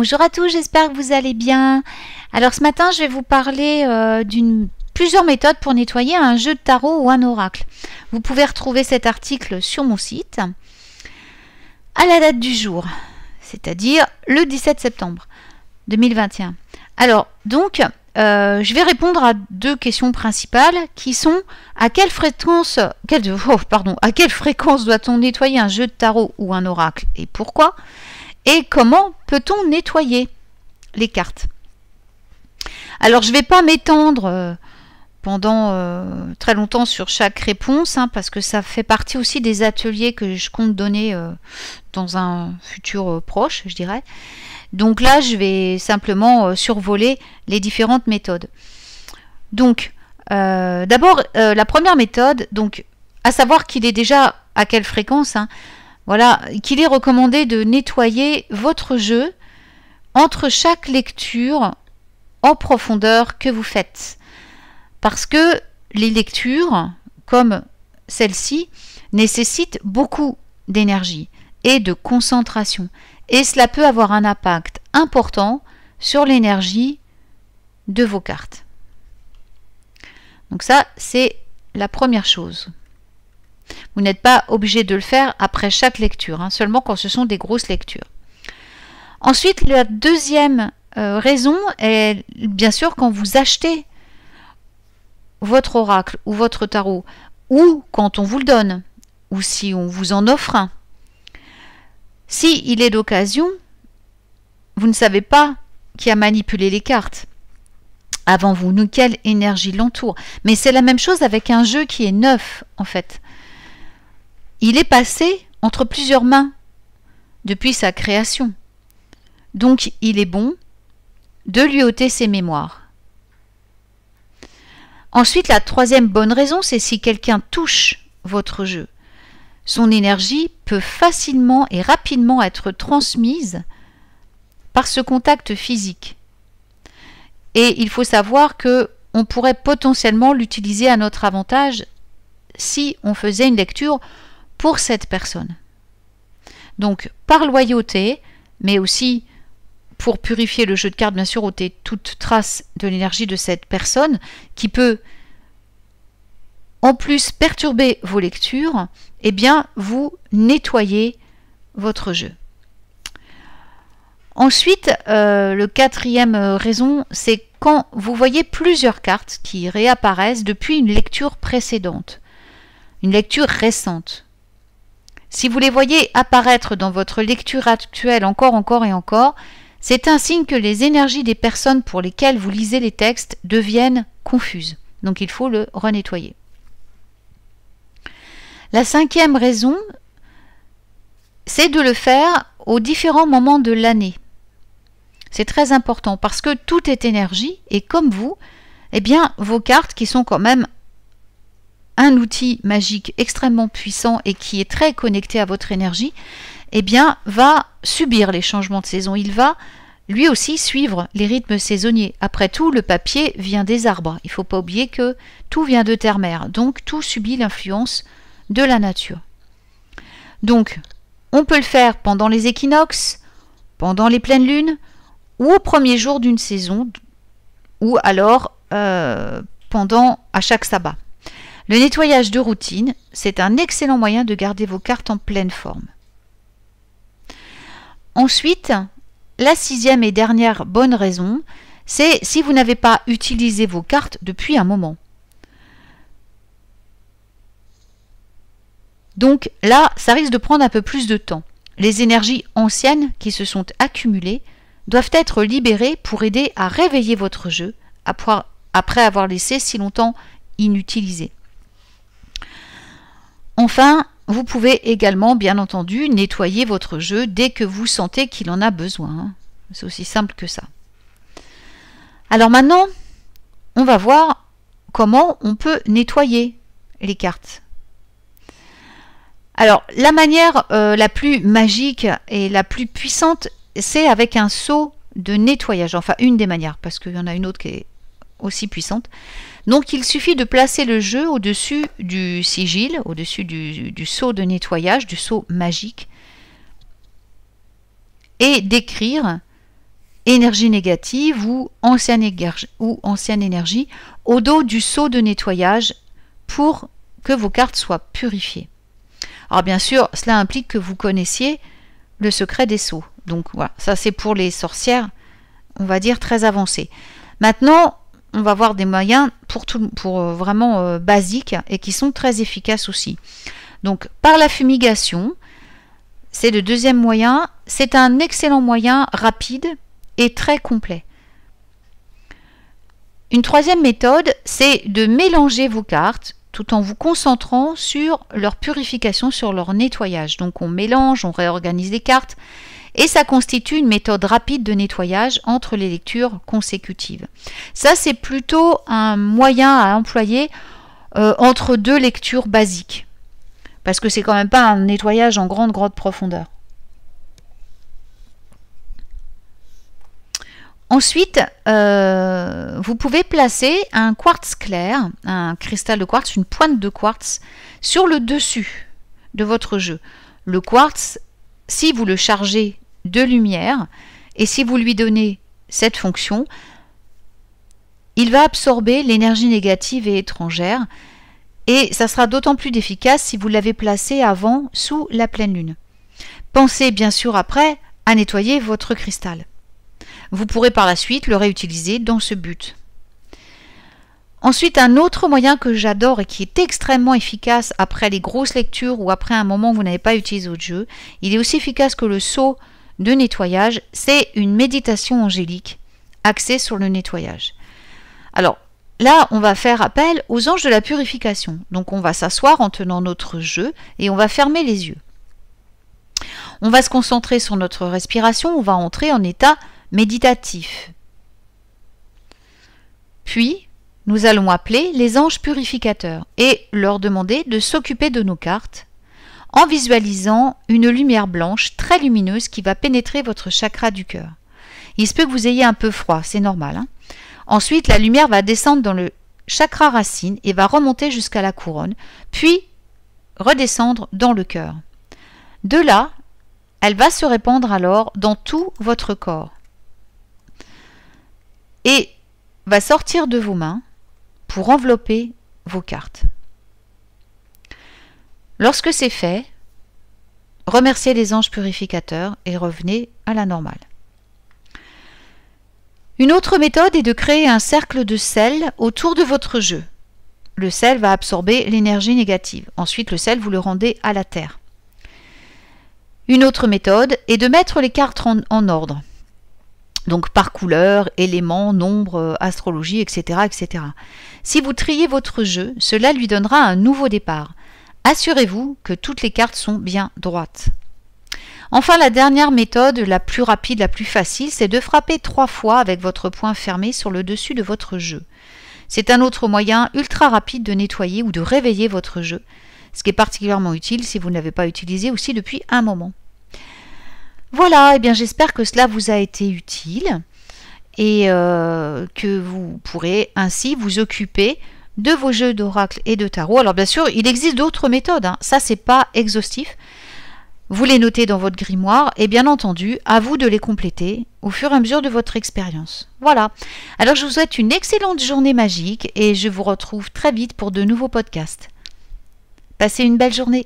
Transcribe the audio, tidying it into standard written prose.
Bonjour à tous, j'espère que vous allez bien. Alors ce matin, je vais vous parler plusieurs méthodes pour nettoyer un jeu de tarot ou un oracle. Vous pouvez retrouver cet article sur mon site à la date du jour, c'est-à-dire le 17 septembre 2021. Alors donc, je vais répondre à deux questions principales qui sont à quelle fréquence doit-on nettoyer un jeu de tarot ou un oracle et pourquoi? Et comment peut-on nettoyer les cartes? Alors, je ne vais pas m'étendre pendant très longtemps sur chaque réponse, parce que ça fait partie aussi des ateliers que je compte donner dans un futur proche, je dirais. Donc là, je vais simplement survoler les différentes méthodes. Donc, d'abord, la première méthode, donc, à savoir qu'il est déjà à quelle fréquence, voilà, qu'il est recommandé de nettoyer votre jeu entre chaque lecture en profondeur que vous faites. Parce que les lectures, comme celle-ci, nécessitent beaucoup d'énergie et de concentration. Et cela peut avoir un impact important sur l'énergie de vos cartes. Donc ça, c'est la première chose. Vous n'êtes pas obligé de le faire après chaque lecture, seulement quand ce sont des grosses lectures. Ensuite, la deuxième raison est bien sûr quand vous achetez votre oracle ou votre tarot, ou quand on vous le donne, ou si on vous en offre un. Si il est d'occasion, vous ne savez pas qui a manipulé les cartes avant vous, ni quelle énergie l'entoure. Mais c'est la même chose avec un jeu qui est neuf, en fait. Il est passé entre plusieurs mains depuis sa création. Donc, il est bon de lui ôter ses mémoires. Ensuite, la troisième bonne raison, c'est si quelqu'un touche votre jeu. Son énergie peut facilement et rapidement être transmise par ce contact physique. Et il faut savoir qu'on pourrait potentiellement l'utiliser à notre avantage si on faisait une lecture pour cette personne. Donc, par loyauté, mais aussi pour purifier le jeu de cartes, bien sûr, ôter toute trace de l'énergie de cette personne qui peut en plus perturber vos lectures, eh bien, vous nettoyez votre jeu. Ensuite, le quatrième raison, c'est quand vous voyez plusieurs cartes qui réapparaissent depuis une lecture précédente, une lecture récente. Si vous les voyez apparaître dans votre lecture actuelle encore et encore, c'est un signe que les énergies des personnes pour lesquelles vous lisez les textes deviennent confuses. Donc il faut le renettoyer. La cinquième raison, c'est de le faire aux différents moments de l'année. C'est très important parce que tout est énergie et comme vous, eh bien, vos cartes qui sont quand même un outil magique extrêmement puissant et qui est très connecté à votre énergie, eh bien, va subir les changements de saison. Il va lui aussi suivre les rythmes saisonniers. Après tout, le papier vient des arbres. Il ne faut pas oublier que tout vient de terre-mère. Donc, tout subit l'influence de la nature. Donc, on peut le faire pendant les équinoxes, pendant les pleines lunes, ou au premier jour d'une saison, ou alors à chaque sabbat. Le nettoyage de routine, c'est un excellent moyen de garder vos cartes en pleine forme. Ensuite, la sixième et dernière bonne raison, c'est si vous n'avez pas utilisé vos cartes depuis un moment. Donc là, ça risque de prendre un peu plus de temps. Les énergies anciennes qui se sont accumulées doivent être libérées pour aider à réveiller votre jeu après avoir laissé si longtemps inutilisé. Enfin, vous pouvez également, bien entendu, nettoyer votre jeu dès que vous sentez qu'il en a besoin. C'est aussi simple que ça. Alors maintenant, on va voir comment on peut nettoyer les cartes. Alors, la manière la plus magique et la plus puissante, c'est avec un seau de nettoyage. Enfin, une des manières, parce qu'il y en a une autre qui est aussi puissante. Donc il suffit de placer le jeu au-dessus du sigil, au-dessus du seau de nettoyage, du seau magique, et d'écrire énergie négative ou ancienne énergie au dos du seau de nettoyage pour que vos cartes soient purifiées. Alors bien sûr, cela implique que vous connaissiez le secret des sceaux. Donc voilà, ça c'est pour les sorcières, on va dire très avancées. Maintenant, on va voir des moyens pour vraiment basiques et qui sont très efficaces aussi. Donc par la fumigation, c'est le deuxième moyen. C'est un excellent moyen rapide et très complet. Une troisième méthode, c'est de mélanger vos cartes tout en vous concentrant sur leur purification, sur leur nettoyage. Donc on mélange, on réorganise les cartes et ça constitue une méthode rapide de nettoyage entre les lectures consécutives. Ça, c'est plutôt un moyen à employer entre deux lectures basiques, parce que c'est quand même pas un nettoyage en grande profondeur. Ensuite, vous pouvez placer un quartz clair, un cristal de quartz, une pointe de quartz, sur le dessus de votre jeu. Le quartz, si vous le chargez de lumière et si vous lui donnez cette fonction, il va absorber l'énergie négative et étrangère et ça sera d'autant plus efficace si vous l'avez placé avant sous la pleine lune. Pensez bien sûr après à nettoyer votre cristal. Vous pourrez par la suite le réutiliser dans ce but. Ensuite, un autre moyen que j'adore et qui est extrêmement efficace après les grosses lectures ou après un moment où vous n'avez pas utilisé votre jeu, il est aussi efficace que le seau de nettoyage, c'est une méditation angélique axée sur le nettoyage. Alors là, on va faire appel aux anges de la purification. Donc on va s'asseoir en tenant notre jeu et on va fermer les yeux. On va se concentrer sur notre respiration, on va entrer en état méditatif. Puis, nous allons appeler les anges purificateurs et leur demander de s'occuper de nos cartes en visualisant une lumière blanche très lumineuse qui va pénétrer votre chakra du cœur. Il se peut que vous ayez un peu froid, c'est normal, hein. Ensuite, la lumière va descendre dans le chakra racine et va remonter jusqu'à la couronne, puis redescendre dans le cœur. De là, elle va se répandre alors dans tout votre corps et va sortir de vos mains pour envelopper vos cartes. Lorsque c'est fait, remerciez les anges purificateurs et revenez à la normale. Une autre méthode est de créer un cercle de sel autour de votre jeu. Le sel va absorber l'énergie négative. Ensuite, le sel, vous le rendez à la terre. Une autre méthode est de mettre les cartes en ordre. Donc par couleur, éléments, nombre, astrologie, etc., etc. Si vous triez votre jeu, cela lui donnera un nouveau départ. Assurez-vous que toutes les cartes sont bien droites. Enfin, la dernière méthode, la plus rapide, la plus facile, c'est de frapper 3 fois avec votre poing fermé sur le dessus de votre jeu. C'est un autre moyen ultra rapide de nettoyer ou de réveiller votre jeu, ce qui est particulièrement utile si vous ne l'avez pas utilisé aussi depuis un moment. Voilà, eh bien j'espère que cela vous a été utile et que vous pourrez ainsi vous occuper de vos jeux d'oracle et de tarot. Alors bien sûr, il existe d'autres méthodes, hein. Ça c'est pas exhaustif. Vous les notez dans votre grimoire et bien entendu, à vous de les compléter au fur et à mesure de votre expérience. Voilà. Alors je vous souhaite une excellente journée magique et je vous retrouve très vite pour de nouveaux podcasts. Passez une belle journée.